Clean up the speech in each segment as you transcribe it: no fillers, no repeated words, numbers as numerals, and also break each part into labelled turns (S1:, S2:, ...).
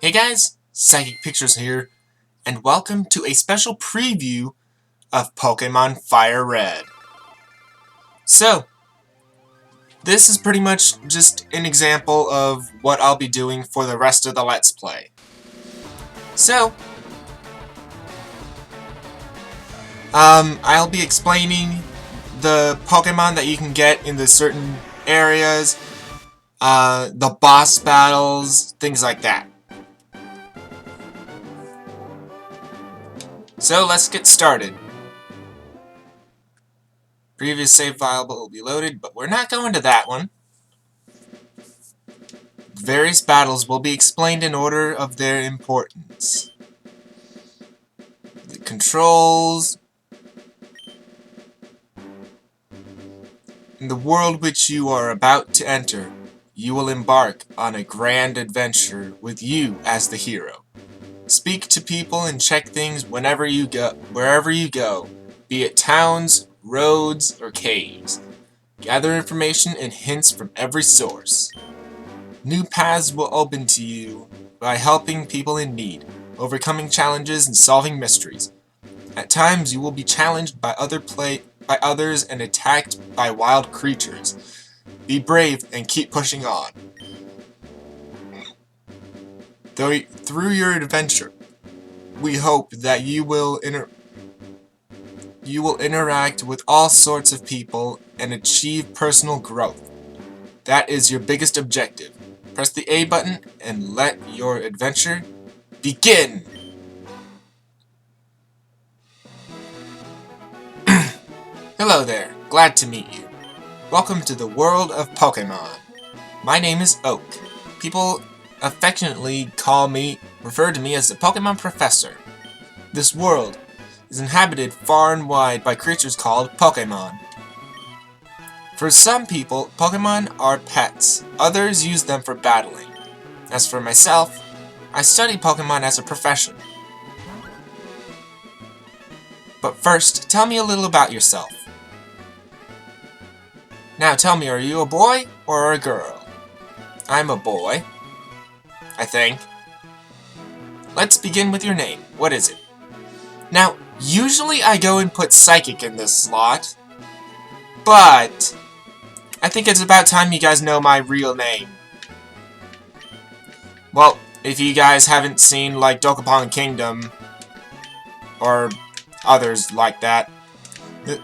S1: Hey guys, Psychic Pictures here, and welcome to a special preview of Pokemon FireRed. So, this is pretty much just an example of what I'll be doing for the rest of the Let's Play. So, I'll be explaining the Pokemon that you can get in the certain areas, the boss battles, things like that. So let's get started. Previous save file will be loaded, but we're not going to that one. Various battles will be explained in order of their importance. The controls. In the world which you are about to enter, you will embark on a grand adventure with you as the hero. Speak to people and check things wherever you go, be it towns, roads, or caves. Gather information and hints from every source. New paths will open to you by helping people in need, overcoming challenges and solving mysteries. At times you will be challenged by others and attacked by wild creatures. Be brave and keep pushing on. Through your adventure, we hope that you will interact with all sorts of people and achieve personal growth. That is your biggest objective. Press the A button and let your adventure begin! Hello there, glad to meet you. Welcome to the world of Pokemon. My name is Oak. People affectionately refer to me as the Pokemon Professor. This world is inhabited far and wide by creatures called Pokemon. For some people, Pokemon are pets. Others use them for battling. As for myself, I study Pokemon as a profession. But first, tell me a little about yourself. Now tell me, are you a boy or a girl? I'm a boy, I think. Let's begin with your name. What is it? Now, usually I go and put Psychic in this slot, but I think it's about time you guys know my real name. Well, if you guys haven't seen, like, Dokapon Kingdom, or others like that,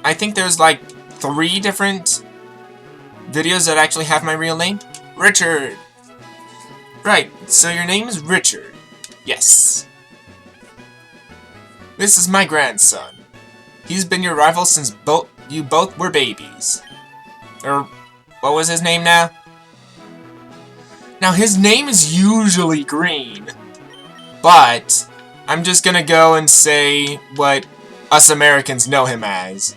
S1: I think there's, like, 3 different videos that actually have my real name. Richard! Right, so your name is Richard. Yes. This is my grandson. He's been your rival since you both were babies. Or, what was his name now? Now, his name is usually Green, but I'm just gonna go and say what us Americans know him as.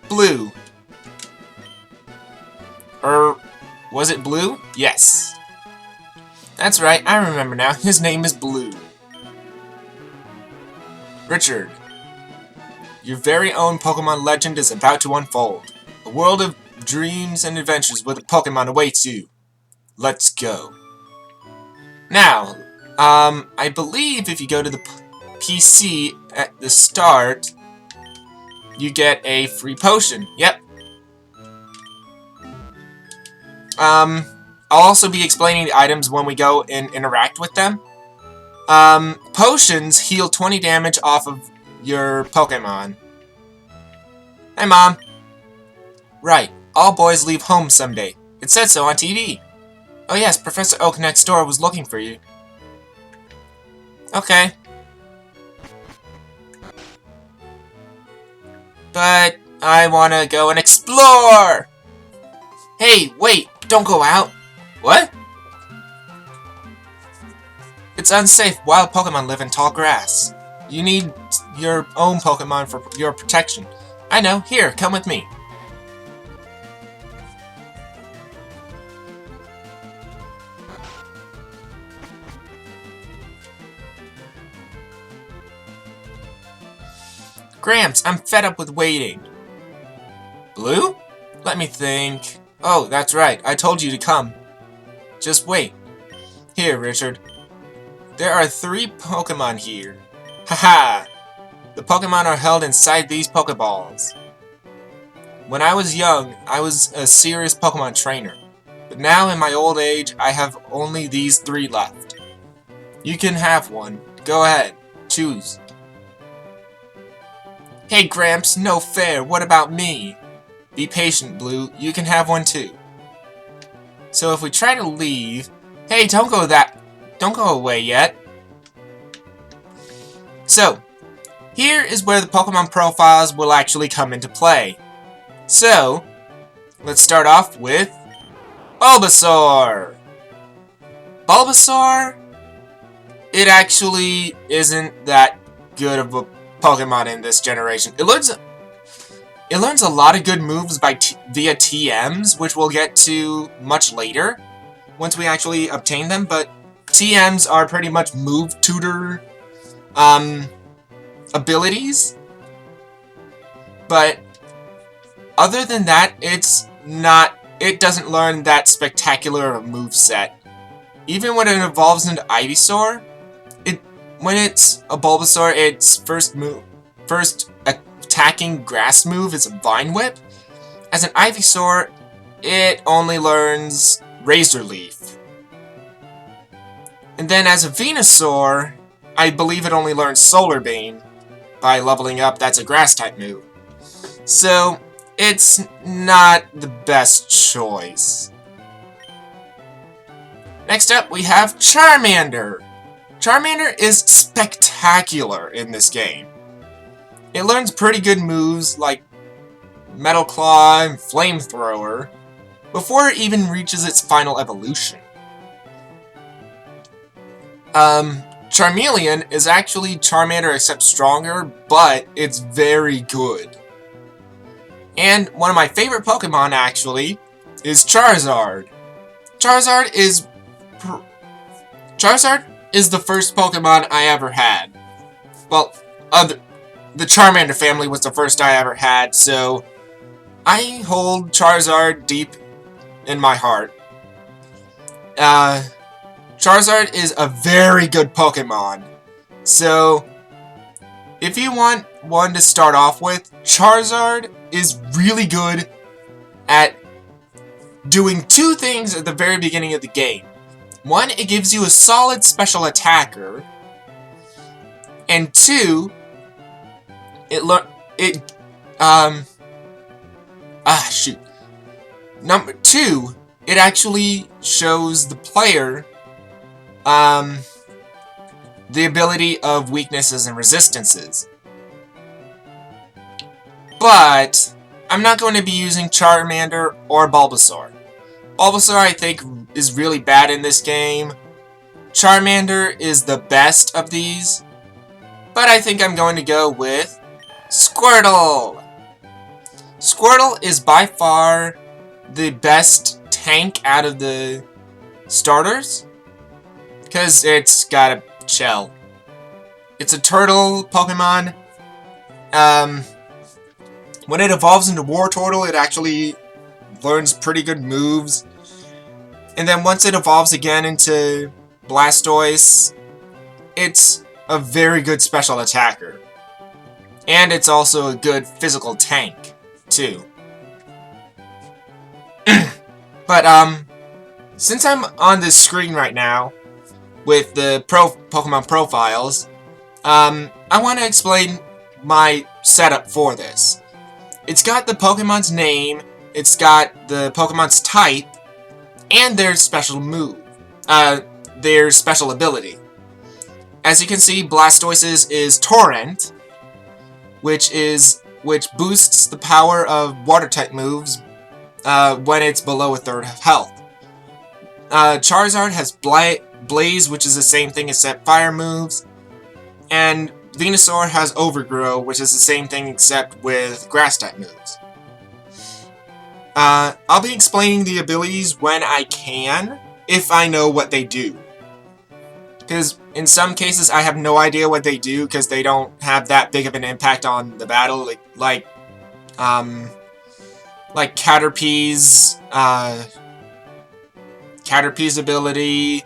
S1: Blue. Or, was it Blue? Yes. That's right, I remember now. His name is Blue. Richard. Your very own Pokemon legend is about to unfold. A world of dreams and adventures with a Pokemon awaits you. Let's go. Now, I believe if you go to the PC at the start, you get a free potion. Yep. I'll also be explaining the items when we go and interact with them. Potions heal 20 damage off of your Pokemon. Hi, Mom. Right, all boys leave home someday. It said so on TV. Oh yes, Professor Oak next door was looking for you. Okay. But I wanna go and explore! Hey, wait, don't go out. What? It's unsafe. Wild Pokemon live in tall grass. You need your own Pokemon for your protection. I know. Here, come with me. Gramps, I'm fed up with waiting. Blue? Let me think. Oh, that's right. I told you to come. Just wait. Here, Richard. There are 3 Pokemon here. Haha! The Pokemon are held inside these Pokeballs. When I was young, I was a serious Pokemon trainer. But now, in my old age, I have only these 3 left. You can have one. Go ahead. Choose. Hey, Gramps, no fair. What about me? Be patient, Blue. You can have one too. So if we try to leave... Hey, don't go away yet. So, here is where the Pokemon profiles will actually come into play. So, let's start off with Bulbasaur. Bulbasaur, it actually isn't that good of a Pokemon in this generation. It learns a lot of good moves via TMs, which we'll get to much later, once we actually obtain them, but TMs are pretty much move tutor abilities. But other than that, it doesn't learn that spectacular of a moveset. Even when it evolves into Ivysaur, when it's a Bulbasaur, its first attacking grass move is a Vine Whip. As an Ivysaur, it only learns Razor Leaf. And then as a Venusaur, I believe it only learns Solar Beam. By leveling up, that's a Grass-type move. So, it's not the best choice. Next up, we have Charmander. Charmander is spectacular in this game. It learns pretty good moves like Metal Claw and Flamethrower before it even reaches its final evolution. Charmeleon is actually Charmander except stronger, but it's very good. And one of my favorite Pokemon, actually, is Charizard. Charizard is the first Pokemon I ever had. Well, the Charmander family was the first I ever had, so I hold Charizard deep in my heart. Charizard is a very good Pokemon. So, if you want one to start off with, Charizard is really good at doing 2 things at the very beginning of the game. One, it gives you a solid special attacker. And 2, Number 2, it actually shows the player the ability of weaknesses and resistances. But I'm not going to be using Charmander or Bulbasaur. Bulbasaur, I think, is really bad in this game. Charmander is the best of these. But I think I'm going to go with Squirtle. Squirtle is by far the best tank out of the starters, because it's got a shell. It's a turtle Pokemon. When it evolves into Wartortle, it actually learns pretty good moves. And then once it evolves again into Blastoise, it's a very good special attacker. And it's also a good physical tank, too. But, since I'm on this screen right now, with the Pokemon profiles, I want to explain my setup for this. It's got the Pokemon's name, it's got the Pokemon's type, and their special move. Their special ability. As you can see, Blastoise's is Torrent, which boosts the power of Water-type moves when it's below a third of health. Charizard has Blaze, which is the same thing except fire moves, and Venusaur has Overgrow, which is the same thing except with grass-type moves. I'll be explaining the abilities when I can, if I know what they do. Because in some cases I have no idea what they do, because they don't have that big of an impact on the battle, like Caterpie's Caterpie's ability,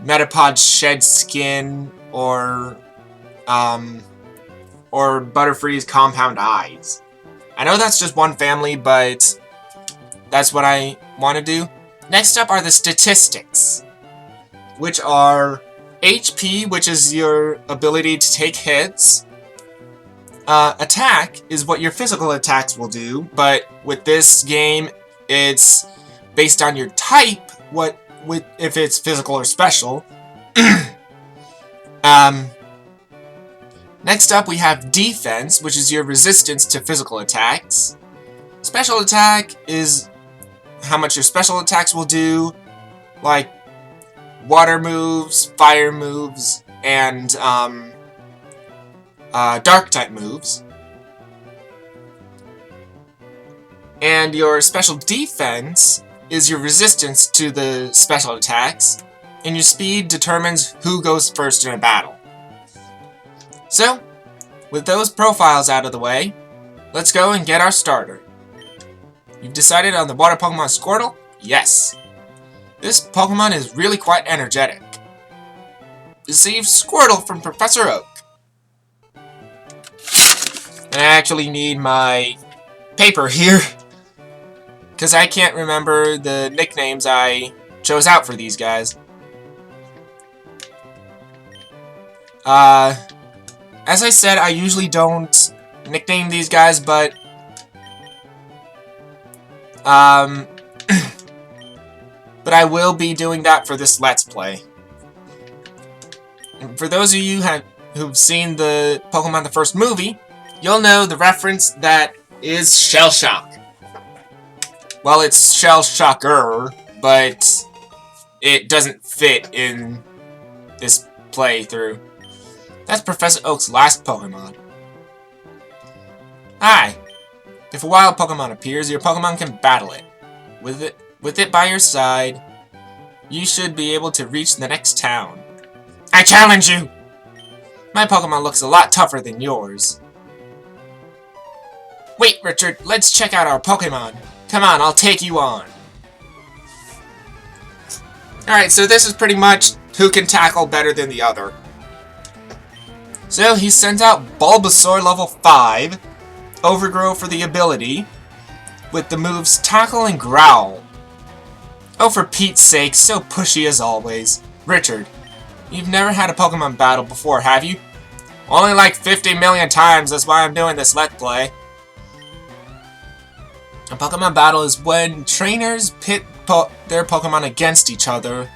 S1: Metapod Shed Skin, or Butterfree's Compound Eyes. I know that's just one family, but that's what I want to do. Next up are the statistics, which are HP, which is your ability to take hits. Attack is what your physical attacks will do, but with this game, it's based on your type, if it's physical or special. Next up, we have defense, which is your resistance to physical attacks. Special attack is how much your special attacks will do, like water moves, fire moves, and dark type moves. And your special defense is your resistance to the special attacks, and your speed determines who goes first in a battle. So, with those profiles out of the way, let's go and get our starter. You've decided on the water Pokemon Squirtle? Yes. This Pokemon is really quite energetic. Receive Squirtle from Professor Oak. And I actually need my paper here, because I can't remember the nicknames I chose out for these guys. As I said, I usually don't nickname these guys, but but I will be doing that for this Let's Play. And for those of you who've seen the Pokemon the First movie, you'll know the reference that is Shell Shock. Well, it's Shell Shocker, but it doesn't fit in this playthrough. That's Professor Oak's last Pokemon. Hi. If a wild Pokemon appears, your Pokemon can battle it. With it by your side, you should be able to reach the next town. I challenge you! My Pokemon looks a lot tougher than yours. Wait, Richard, let's check out our Pokemon. Come on, I'll take you on. Alright, so this is pretty much who can tackle better than the other. So he sends out Bulbasaur level 5, Overgrow for the ability, with the moves Tackle and Growl. Oh, for Pete's sake, so pushy as always. Richard, you've never had a Pokemon battle before, have you? Only like 50 million times, that's why I'm doing this Let's Play. A Pokemon battle is when trainers pit their Pokemon against each other.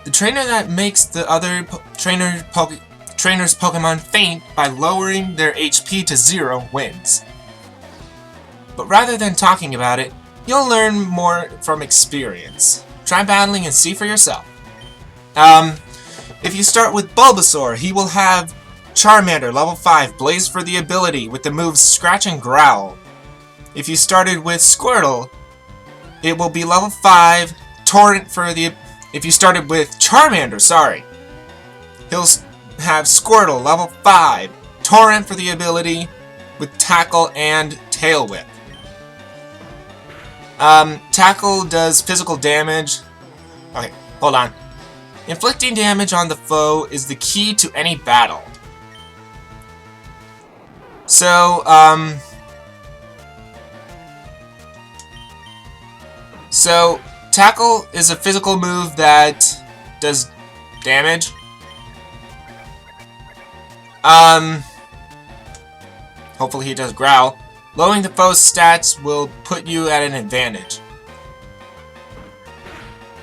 S1: The trainer that makes the other trainer's Pokemon faint by lowering their HP to 0 wins. But rather than talking about it, you'll learn more from experience. Try battling and see for yourself. If you start with Bulbasaur, he will have Charmander level 5, Blaze for the ability with the moves Scratch and Growl. If you started with Squirtle, it will be level 5, Torrent for the... If you started with Charmander, sorry, he'll have Squirtle level 5, Torrent for the ability with Tackle and Tail Whip. Tackle does physical damage. Okay, hold on. Inflicting damage on the foe is the key to any battle. So, Tackle is a physical move that does damage. Hopefully he does Growl. Lowering the foe's stats will put you at an advantage.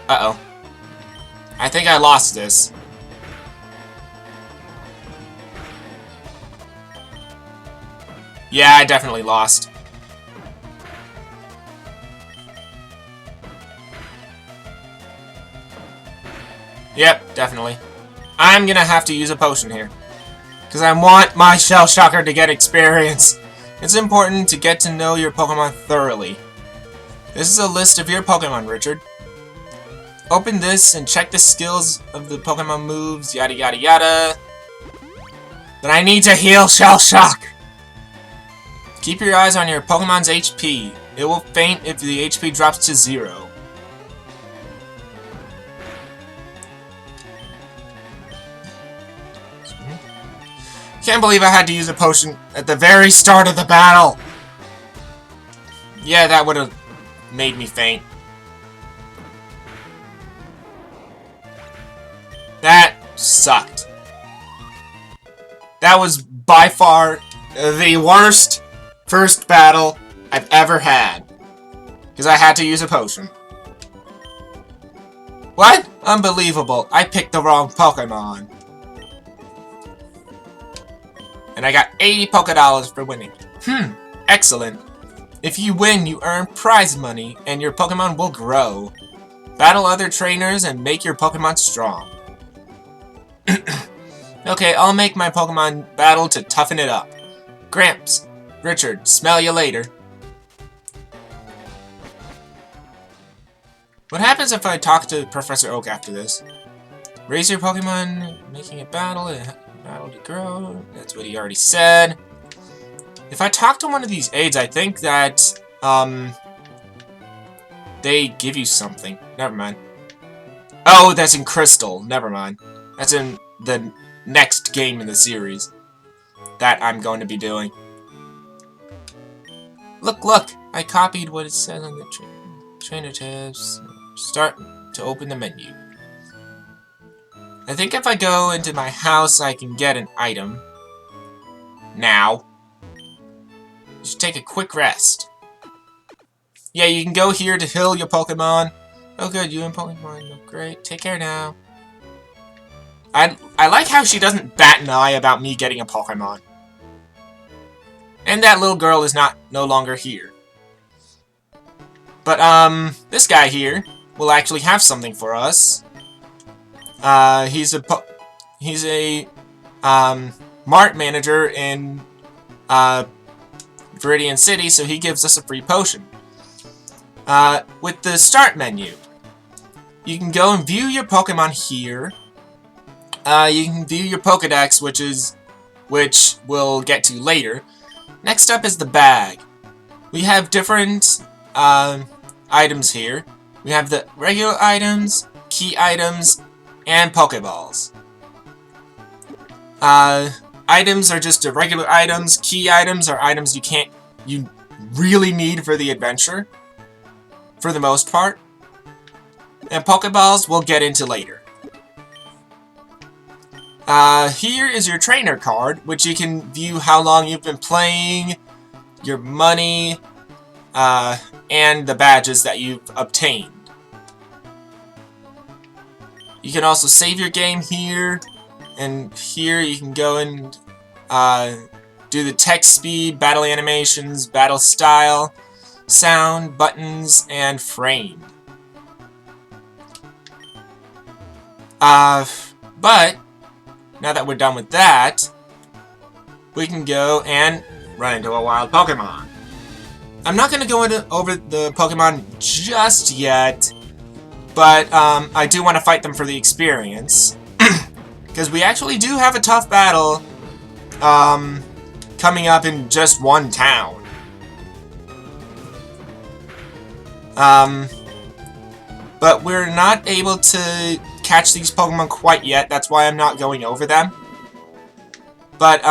S1: Uh-oh. I think I lost this. Yeah, I definitely lost. Yep, definitely. I'm gonna have to use a potion here, because I want my Shell Shocker to get experience. It's important to get to know your Pokemon thoroughly. This is a list of your Pokemon, Richard. Open this and check the skills of the Pokemon moves, yada yada yada. But I need to heal Shell Shock! Keep your eyes on your Pokemon's HP. It will faint if the HP drops to 0. Can't believe I had to use a potion at the very start of the battle! Yeah, that would have made me faint. That sucked. That was by far the worst first battle I've ever had. Because I had to use a potion. What? Unbelievable. I picked the wrong Pokemon. And I got 80 Pokédollars for winning. Excellent. If you win, you earn prize money, and your Pokemon will grow. Battle other trainers and make your Pokemon strong. Okay, I'll make my Pokemon battle to toughen it up. Gramps, Richard, smell you later. What happens if I talk to Professor Oak after this? Raise your Pokemon, making it battle to grow. That's what he already said. If I talk to one of these aides, I think that, they give you something. Never mind. Oh, that's in Crystal. Never mind. That's in the next game in the series that I'm going to be doing. Look! I copied what it says on the trainer tabs. Start to open the menu. I think if I go into my house, I can get an item. Now. You should take a quick rest. Yeah, you can go here to heal your Pokemon. Oh good, you and Pokemon look great. Take care now. I like how she doesn't bat an eye about me getting a Pokemon. And that little girl is no longer here. But, this guy here will actually have something for us. He's a mart manager in, Viridian City, so he gives us a free potion. With the start menu, you can go and view your Pokemon here. You can view your Pokedex, which we'll get to later. Next up is the bag. We have different items here. We have the regular items, key items, and Pokeballs. Items are just regular items. Key items are items you really need for the adventure, for the most part. And Pokeballs we'll get into later. Here is your trainer card, which you can view how long you've been playing, your money, and the badges that you've obtained. You can also save your game here, and here you can go and do the text speed, battle animations, battle style, sound, buttons, and frame. But now that we're done with that, we can go and run into a wild Pokemon. I'm not going to go over the Pokemon just yet, but I do want to fight them for the experience. Because we actually do have a tough battle coming up in just one town. But we're not able to catch these Pokemon quite yet. That's why I'm not going over them. But,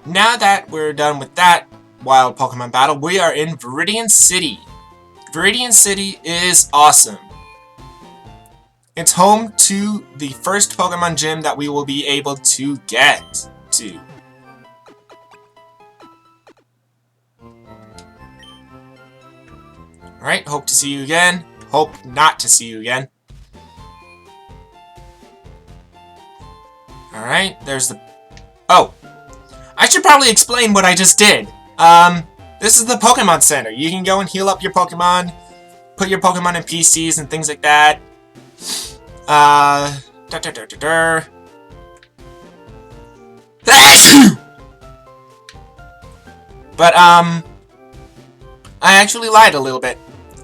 S1: now that we're done with that wild Pokemon battle, we are in Viridian City. Viridian City is awesome. It's home to the first Pokemon gym that we will be able to get to. Alright, hope to see you again. Hope not to see you again. Alright, there's the... Oh! I should probably explain what I just did. This is the Pokemon Center. You can go and heal up your Pokemon, put your Pokemon in PCs and things like that. But, I actually lied a little bit.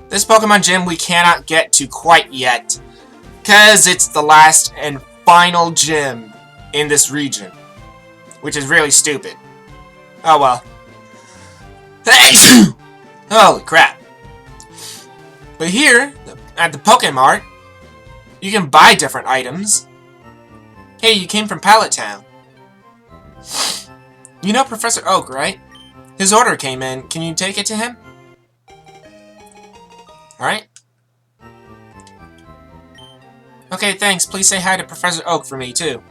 S1: This Pokemon gym we cannot get to quite yet, because it's the last and final gym in this region, which is really stupid. Oh well. Holy crap. But here, at the Pokemart, you can buy different items. Hey, you came from Pallet Town. You know Professor Oak, right? His order came in. Can you take it to him? Alright. Okay, thanks. Please say hi to Professor Oak for me, too.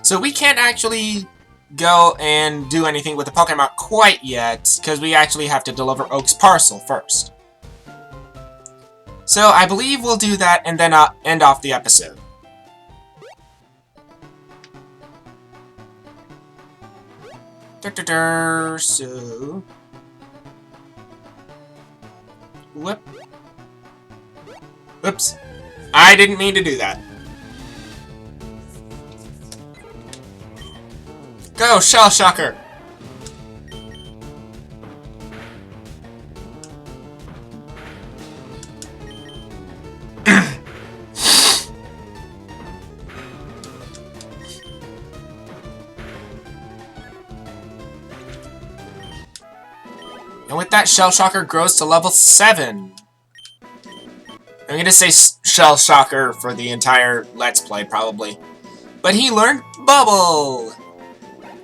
S1: So we can't actually go and do anything with the Pokemon quite yet, because we actually have to deliver Oak's parcel first. So I believe we'll do that and then end off the episode. So... Whoops. I didn't mean to do that. Go, Shell Shocker! And with that, Shell Shocker grows to level 7. I'm gonna say Shell Shocker for the entire Let's Play, probably. But he learned Bubble!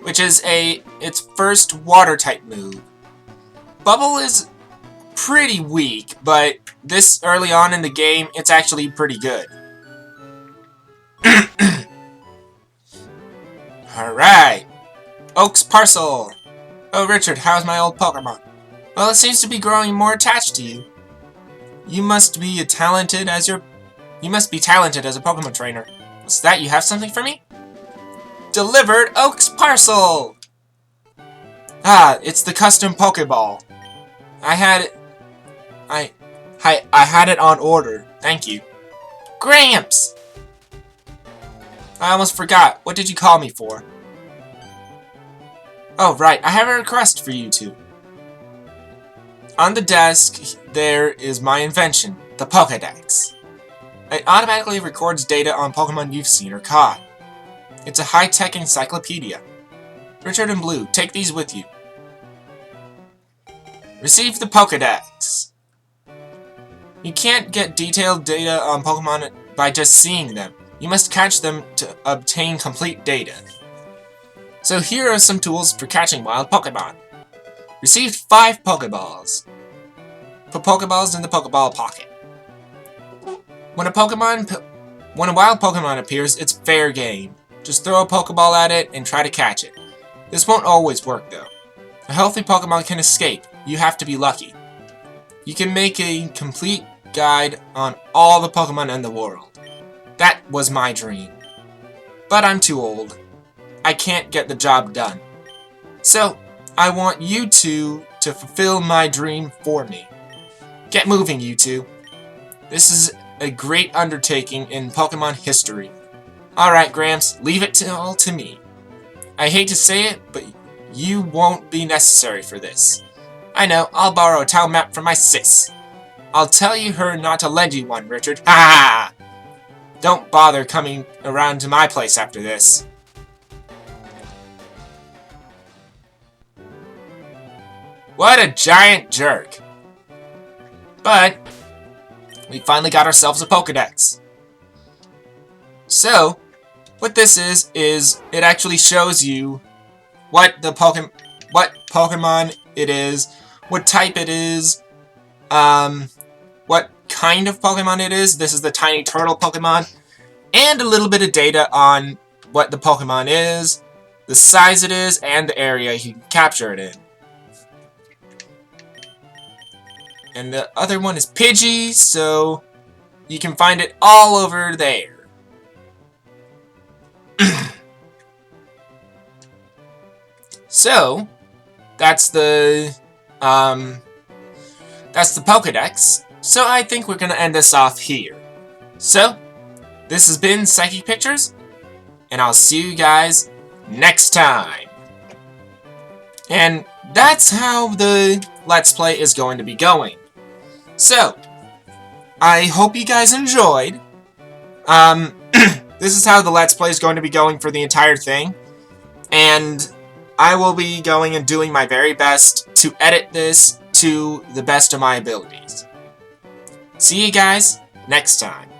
S1: Which is its first Water-type move. Bubble is pretty weak, but this early on in the game, it's actually pretty good. Alright! Oak's Parcel! Oh, Richard, how's my old Pokemon? Well, it seems to be growing more attached to you. You must be talented as a Pokemon trainer. What's that? You have something for me? Delivered Oak's Parcel! Ah, it's the custom Pokeball. I had it on order. Thank you. Gramps! I almost forgot. What did you call me for? Oh, right. I have a request for you two. On the desk, there is my invention, the Pokédex. It automatically records data on Pokemon you've seen or caught. It's a high-tech encyclopedia. Richard and Blue, take these with you. Receive the Pokédex. You can't get detailed data on Pokemon by just seeing them. You must catch them to obtain complete data. So here are some tools for catching wild Pokemon. Received 5 Pokeballs. Put Pokeballs in the Pokeball pocket. When a wild Pokemon appears, it's fair game. Just throw a Pokeball at it and try to catch it. This won't always work though. A healthy Pokemon can escape. You have to be lucky. You can make a complete guide on all the Pokemon in the world. That was my dream. But I'm too old. I can't get the job done. So, I want you two to fulfill my dream for me. Get moving, you two. This is a great undertaking in Pokemon history. Alright, Gramps, leave it all to me. I hate to say it, but you won't be necessary for this. I know, I'll borrow a town map from my sis. I'll tell her not to lend you one, Richard. Ha ha! Don't bother coming around to my place after this. What a giant jerk. But we finally got ourselves a Pokédex. So, what this is it actually shows you what Pokemon it is, what type it is, what kind of Pokemon it is. This is the tiny turtle Pokemon, and a little bit of data on what the Pokemon is, the size it is, and the area you can capture it in. And the other one is Pidgey, so you can find it all over there. So, that's the Pokédex. So I think we're gonna end this off here. So, this has been Psychic Pictures, and I'll see you guys next time. And that's how the Let's Play is going to be going. So, I hope you guys enjoyed. This is how the Let's Play is going to be going for the entire thing. And I will be going and doing my very best to edit this to the best of my abilities. See you guys next time.